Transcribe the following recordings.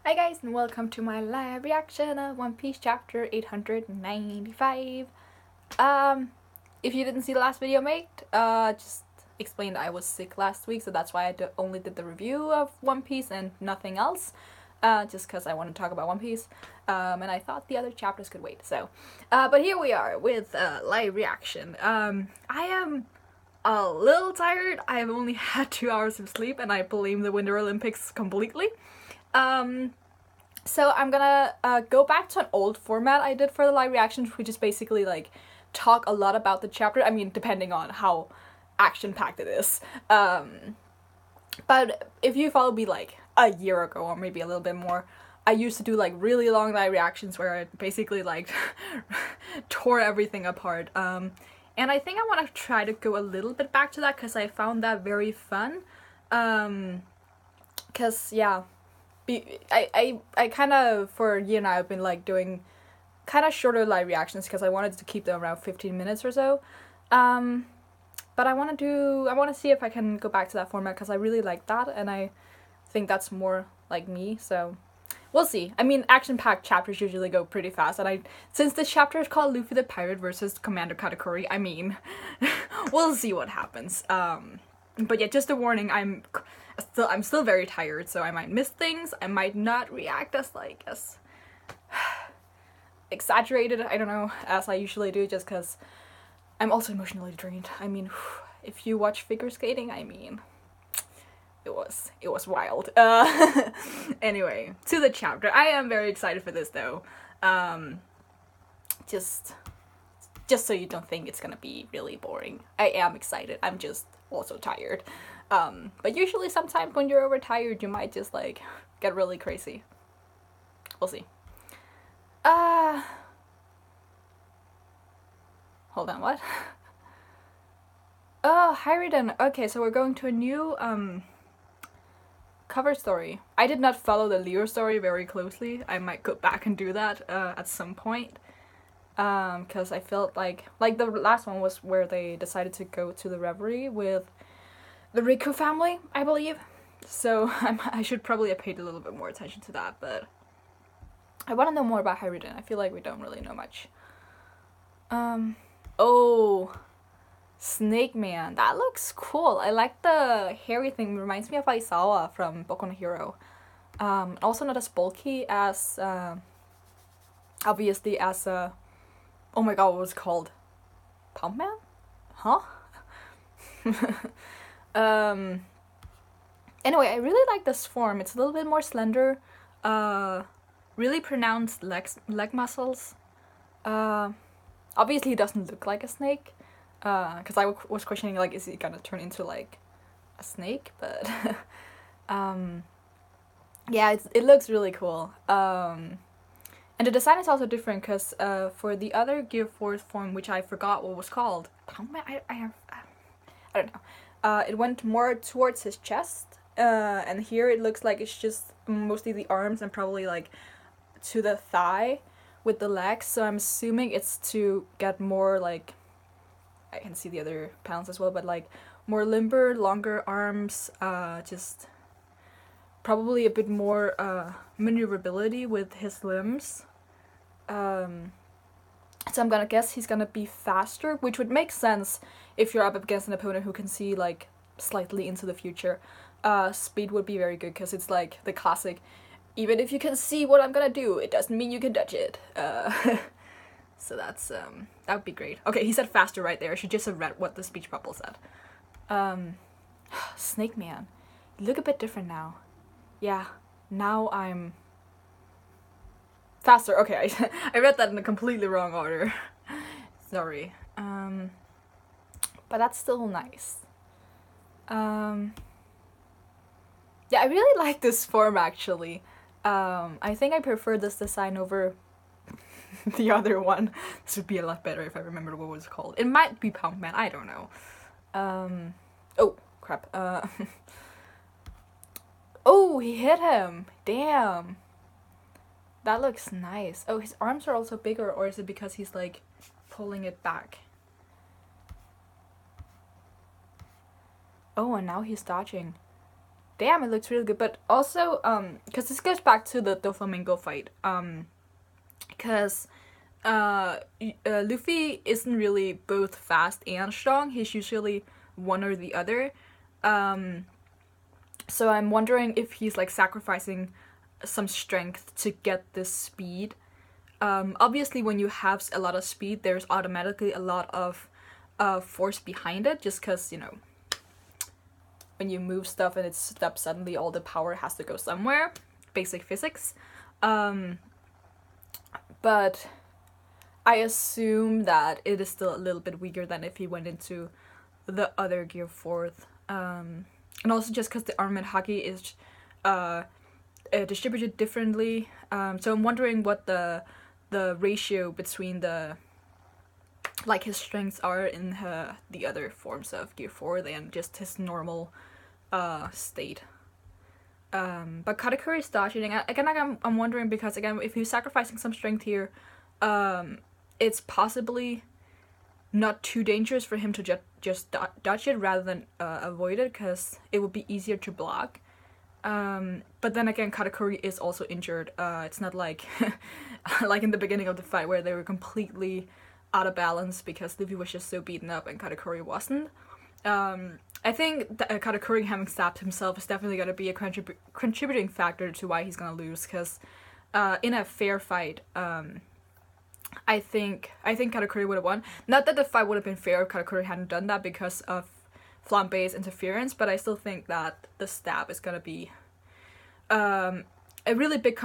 Hi guys, and welcome to my live reaction of One Piece chapter 895. If you didn't see the last video made, just explained I was sick last week, so that's why I only did the review of One Piece and nothing else. Just because I want to talk about One Piece, and I thought the other chapters could wait, so. But here we are with live reaction. I am a little tired. I have only had 2 hours of sleep, and I blame the Winter Olympics completely. So I'm gonna go back to an old format I did for the live reactions, which is basically like talk a lot about the chapter. I mean, depending on how action-packed it is. But if you follow me like a year ago or maybe a little bit more, I used to do like really long live reactions where I basically like tore everything apart. And I think I want to try to go a little bit back to that because I found that very fun. Because yeah. I kind of, for a year now, I've been like doing kind of shorter live reactions because I wanted to keep them around 15 minutes or so. But I want to see if I can go back to that format because I really like that and I think that's more like me, so we'll see. I mean, action-packed chapters usually go pretty fast, and since this chapter is called Luffy the Pirate versus Commander Katakuri, I mean, we'll see what happens. But yeah, just a warning, I'm still very tired, so I might miss things. I might not react as exaggerated, I don't know, as I usually do, just because I'm also emotionally drained. I mean, if you watch figure skating, I mean, it was wild. Anyway, to the chapter. I am very excited for this though. Just so you don't think it's gonna be really boring. I am excited. I'm just also tired. But usually sometimes when you're overtired, you might just like get really crazy. We'll see. Hold on, what? Oh, Hyridan. Okay, so we're going to a new cover story. I did not follow the Leo story very closely. I might go back and do that at some point. Because I felt like the last one was where they decided to go to the Reverie with the Riku family, I believe. So I should probably have paid a little bit more attention to that, but I want to know more about Hyridan. I feel like we don't really know much. Oh, Snakeman. That looks cool. I like the hairy thing. It reminds me of Aizawa from Boku no Hero. Also not as bulky as, obviously as oh my god, what was it called? Pumpman? Huh? Anyway, I really like this form. It's a little bit more slender. Really pronounced leg muscles. Obviously he doesn't look like a snake. Because I was questioning, like, is he gonna turn into, like, a snake? But, yeah, it looks really cool. And the design is also different, because, for the other Gear Force form, which I forgot what was called, I don't know. It went more towards his chest, and here it looks like it's just mostly the arms and probably, like, to the thigh with the legs, so I'm assuming it's to get more, like, I can see the other panels as well, but like more limber, longer arms, just probably a bit more maneuverability with his limbs. So I'm gonna guess he's gonna be faster, which would make sense if you're up against an opponent who can see like slightly into the future. Speed would be very good because it's like the classic, even if you can see what I'm gonna do, it doesn't mean you can dodge it. So that's, that would be great. Okay, he said faster right there. I should just have read what the speech bubble said. Snakeman. You look a bit different now. Yeah, now I'm faster. Okay, I read that in a completely wrong order. Sorry. But that's still nice. Yeah, I really like this form actually. I think I prefer this design over the other one. This would be a lot better if I remembered what it was called. It might be Pumpman, I don't know. Oh, crap. Oh, he hit him! Damn! That looks nice. Oh, his arms are also bigger, or is it because he's, like, pulling it back? Oh, and now he's dodging. damn, it looks really good. But also, because this goes back to the Doflamingo fight, because Luffy isn't really both fast and strong. He's usually one or the other. So I'm wondering if he's like sacrificing some strength to get this speed. Obviously, when you have a lot of speed, there's automatically a lot of force behind it, just because, you know, when you move stuff and it's stuck suddenly, all the power has to go somewhere. Basic physics. But I assume that it is still a little bit weaker than if he went into the other Gear 4th. And also just because the armament haki is distributed differently. So I'm wondering what the ratio between the, like, his strengths are in the other forms of Gear 4 than just his normal state. But Katakuri is dodging. Again, I'm wondering because, again, if he's sacrificing some strength here, it's possibly not too dangerous for him to just dodge it rather than avoid it, because it would be easier to block. But then again, Katakuri is also injured. It's not like like in the beginning of the fight where they were completely out of balance because Luffy was just so beaten up and Katakuri wasn't. I think that Katakuri having stabbed himself is definitely going to be a contributing factor to why he's going to lose, because in a fair fight, I think Katakuri would have won. Not that the fight would have been fair if Katakuri hadn't done that because of Flambe's interference, but I still think that the stab is going to be a really big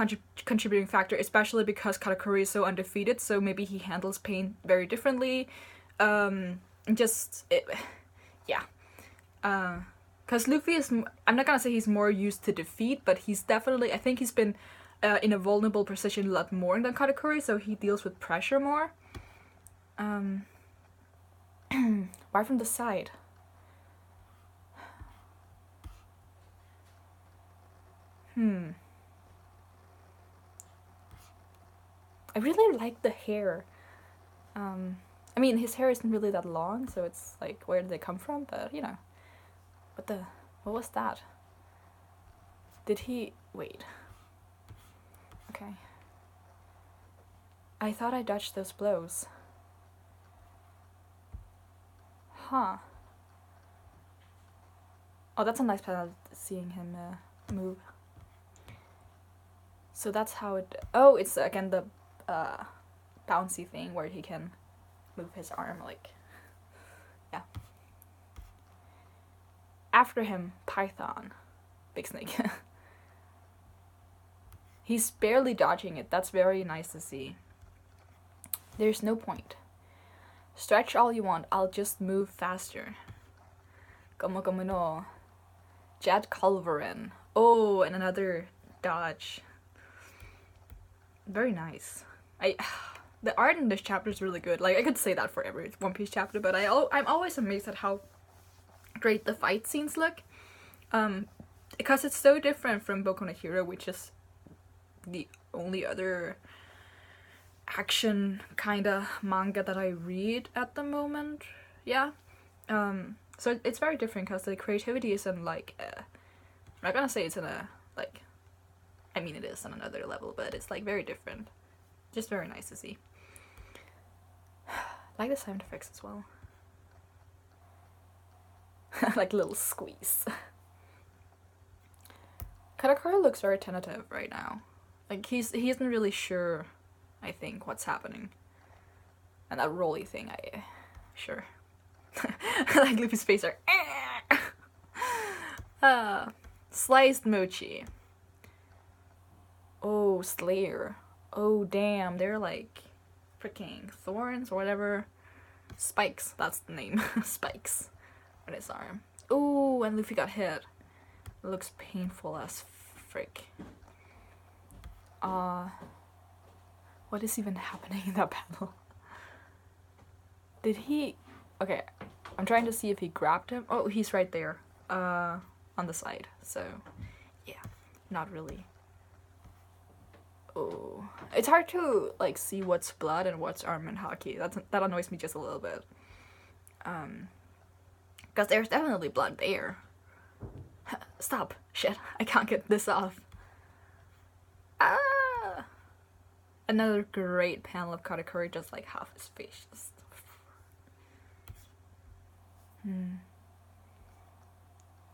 contributing factor, especially because Katakuri is so undefeated, so maybe he handles pain very differently. Yeah. Because Luffy is, I'm not gonna say he's more used to defeat, but he's definitely, I think he's been in a vulnerable position a lot more than Katakuri, so he deals with pressure more. Why from the side? I really like the hair. I mean, his hair isn't really that long, so it's like, where did they come from? But, you know. What was that? Did he, wait. Okay. I thought I dodged those blows. Huh. Oh, that's a nice panel, seeing him move. So that's how it, oh, it's again the bouncy thing where he can move his arm, like, yeah. After him, Python. Big Snake. He's barely dodging it. That's very nice to see. There's no point. Stretch all you want. I'll just move faster. Gomu gomu no. Jet Culverin. Oh, and another dodge. Very nice. The art in this chapter is really good. Like, I could say that for every One Piece chapter, but I'm always amazed at how great the fight scenes look. Because it's so different from Boku no Hero, which is the only other action kind of manga that I read at the moment. Yeah. So it's very different because the creativity isn't like, I'm not gonna say it's in a, like, I mean it is on another level, but it's like very different. Just very nice to see. I like the sound effects as well. Like little squeeze. Katakuri looks very tentative right now. Like he isn't really sure, I think, what's happening. And that rolly thing, sure. Like Luffy's face are sliced mochi. Oh, Slayer. Oh damn, they're like freaking thorns or whatever. Spikes, that's the name. Spikes on his arm. Oh, and Luffy got hit. It looks painful as frick. What is even happening in that panel? Did he... Okay, I'm trying to see if he grabbed him. Oh, he's right there. On the side. So, yeah. Not really. Oh. It's hard to, like, see what's blood and what's armament haki. That annoys me just a little bit. Because there's definitely blood there. Stop. Shit, I can't get this off. Ah! Another great panel of Katakuri, just like half his face. Just...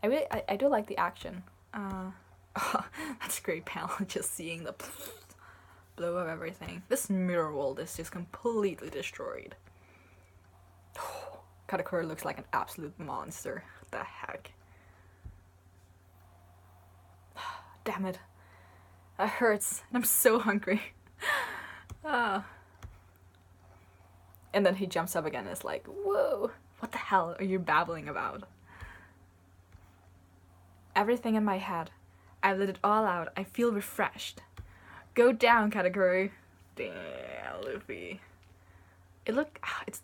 I do like the action. Oh, that's a great panel, just seeing the blow of everything. This mirror world is just completely destroyed. Katakuri looks like an absolute monster. What the heck? Damn it. That hurts. And I'm so hungry. And then he jumps up again and is like, whoa, what the hell are you babbling about? Everything in my head. I let it all out. I feel refreshed. Go down, Katakuri. Damn, Luffy.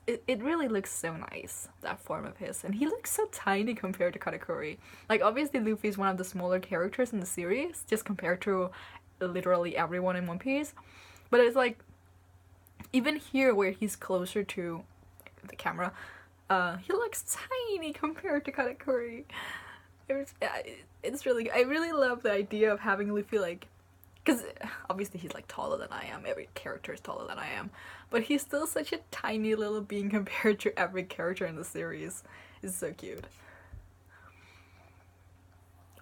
It really looks so nice, that form of his. And he looks so tiny compared to Katakuri. Like, obviously Luffy is one of the smaller characters in the series, just compared to literally everyone in One Piece. But it's like, even here where he's closer to the camera, he looks tiny compared to Katakuri. It's really, I really love the idea of having Luffy, like, because obviously he's like taller than I am, every character is taller than I am, but he's still such a tiny little being compared to every character in the series. It's so cute.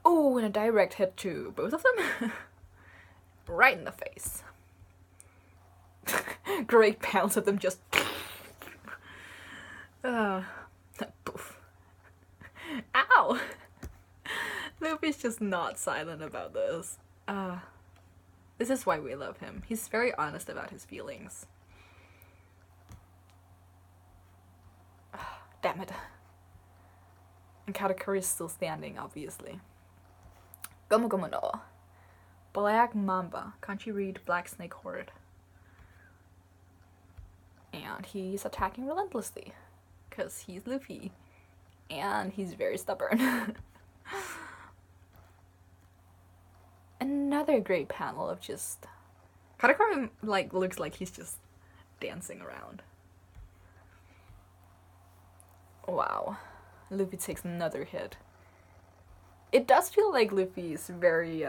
Oh, and a direct hit to both of them. Right in the face. Great pounds of them just poof. Ow! Luffy's just not silent about this. This is why we love him. He's very honest about his feelings. Damn it. And Katakuri is still standing, obviously. Gomu Gomu no. Black Mamba. Can't you read Black Snake Horde? And he's attacking relentlessly. Because he's Luffy. And he's very stubborn. Another great panel of just... Katakuri, like, looks like he's just dancing around. Wow. Luffy takes another hit. It does feel like Luffy is very,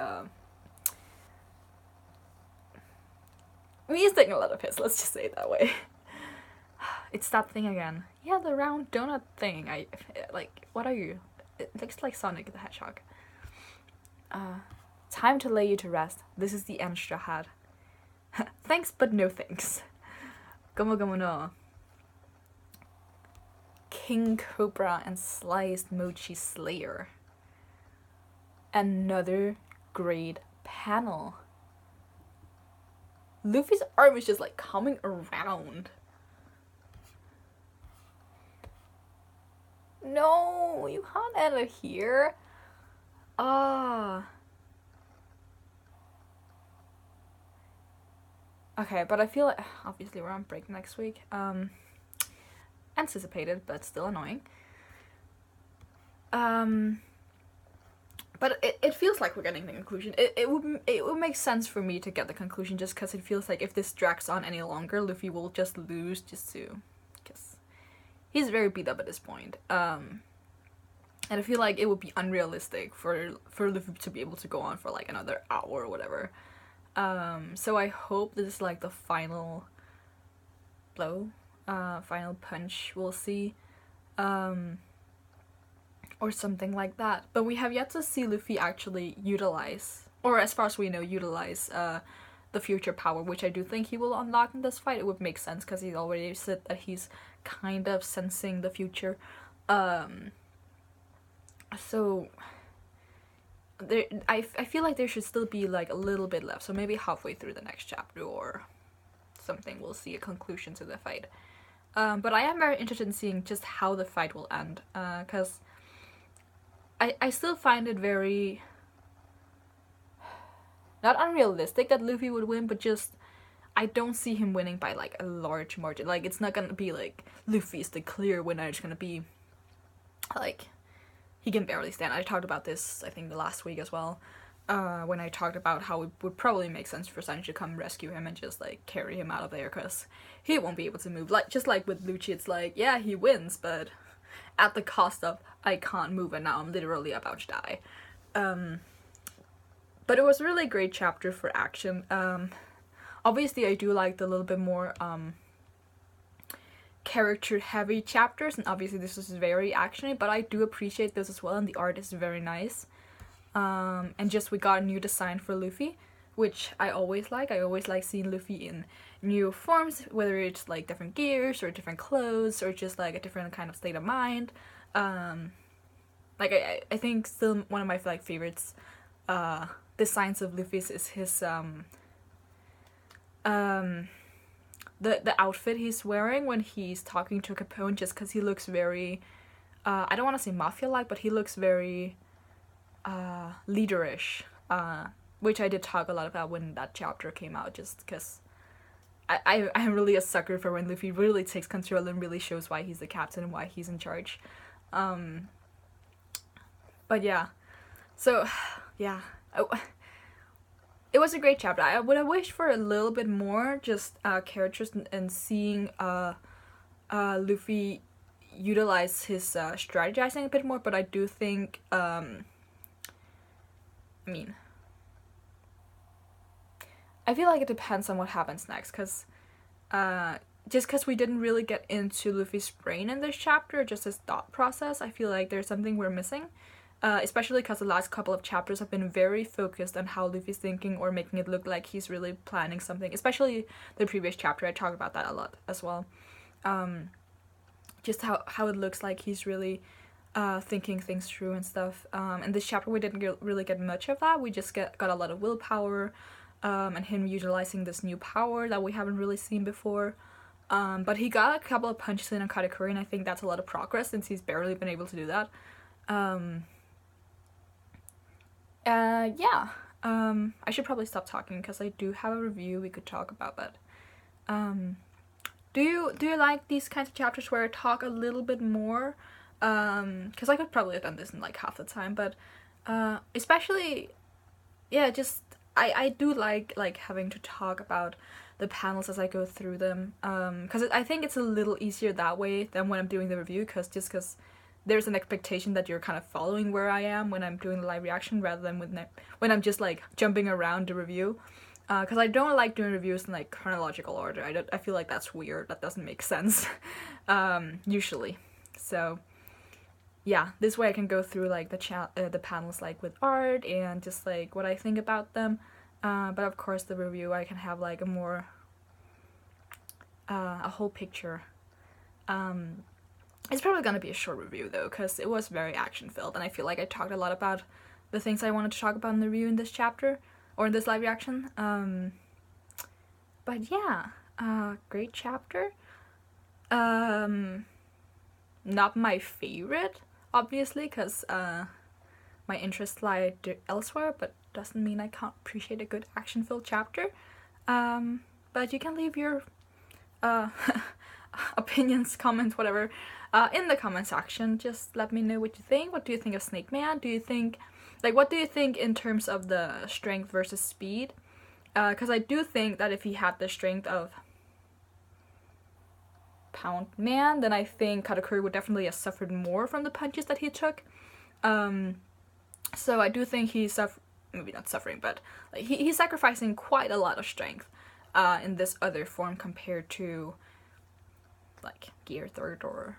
he's taking a lot of hits, let's just say it that way. It's that thing again. Yeah, the round donut thing. What are you? It looks like Sonic the Hedgehog. Time to lay you to rest. This is the end Straw Hat. Thanks, but no thanks. Gomu Gomu no. King Cobra and Sliced Mochi Slayer. Another great panel. Luffy's arm is just like coming around. No, you can't end it here. Okay, but I feel like, obviously we're on break next week. Anticipated, but still annoying. But it feels like we're getting the conclusion. It would make sense for me to get the conclusion just because it feels like if this drags on any longer, Luffy will just lose because he's very beat up at this point. And I feel like it would be unrealistic for Luffy to be able to go on for like another hour or whatever. So I hope this is like the final blow, final punch we'll see. Or something like that. But we have yet to see Luffy actually utilize, or as far as we know, utilize the future power, which I do think he will unlock in this fight. It would make sense because he's already said that he's kind of sensing the future. So there, I feel like there should still be like a little bit left. So maybe halfway through the next chapter or something, we'll see a conclusion to the fight. But I am very interested in seeing just how the fight will end, because I still find it very, not unrealistic that Luffy would win, but just, I don't see him winning by like a large margin. Like, it's not gonna be like, Luffy's the clear winner. It's gonna be like, he can barely stand. I talked about this, I think, the last week as well, when I talked about how it would probably make sense for Sanji to come rescue him and just like carry him out of there, because he won't be able to move. Like, just like with Lucci, it's like, yeah, he wins, but at the cost of I can't move and now I'm literally about to die. But it was a really great chapter for action. Obviously I do like the little bit more character heavy chapters, and obviously this is very actiony, but I do appreciate this as well, and the art is very nice. And just we got a new design for Luffy, which I always like. I always like seeing Luffy in new forms, whether it's like different gears or different clothes or just like a different kind of state of mind. Like I think still one of my like favorites designs of Luffy's is his the outfit he's wearing when he's talking to Capone, just because he looks very I don't want to say mafia-like, but he looks very leaderish, which I did talk a lot about when that chapter came out, just because I'm really a sucker for when Luffy really takes control and really shows why he's the captain and why he's in charge. But yeah, so yeah, it was a great chapter. I would have wished for a little bit more just characters and seeing Luffy utilize his strategizing a bit more, but I do think I feel like it depends on what happens next, because just because we didn't really get into Luffy's brain in this chapter, just his thought process, I feel like there's something we're missing. Especially because the last couple of chapters have been very focused on how Luffy's thinking, or making it look like he's really planning something. Especially the previous chapter, I talked about that a lot as well. Just how it looks like he's really thinking things through and stuff. In this chapter we didn't really get much of that. We just got a lot of willpower, and him utilizing this new power that we haven't really seen before. But he got a couple of punches in on Katakuri, and I think that's a lot of progress since he's barely been able to do that. Yeah. I should probably stop talking because I do have a review we could talk about, but do you like these kinds of chapters where I talk a little bit more? Because I could probably have done this in like half the time, but especially, yeah, just I do like having to talk about the panels as I go through them, because I think it's a little easier that way than when I'm doing the review, because there's an expectation that you're kind of following where I am when I'm doing the live reaction, rather than when I'm just like jumping around the review. Because I don't like doing reviews in like chronological order. I feel like that's weird. That doesn't make sense usually. So yeah, this way I can go through like the panels like with art and just like what I think about them. But of course the review I can have like a more a whole picture. It's probably gonna be a short review though, because it was very action filled, and I feel like I talked a lot about the things I wanted to talk about in the review in this chapter, or in this live reaction. But yeah, great chapter. Not my favorite, obviously, because my interests lie elsewhere, but doesn't mean I can't appreciate a good action filled chapter. But you can leave your opinions, comments, whatever, in the comment section. Just let me know what you think. What do you think of Snakeman? Do you think, like, what do you think in terms of the strength versus speed? Because I do think that if he had the strength of Pound Man, then I think Katakuri would definitely have suffered more from the punches that he took. So I do think he's maybe not suffering, but like, he's sacrificing quite a lot of strength in this other form compared to like Gear 3rd or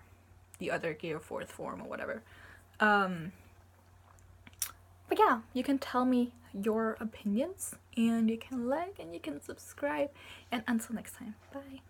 the other Gear 4th form or whatever. But yeah, you can tell me your opinions, and you can like and you can subscribe, and until next time, bye.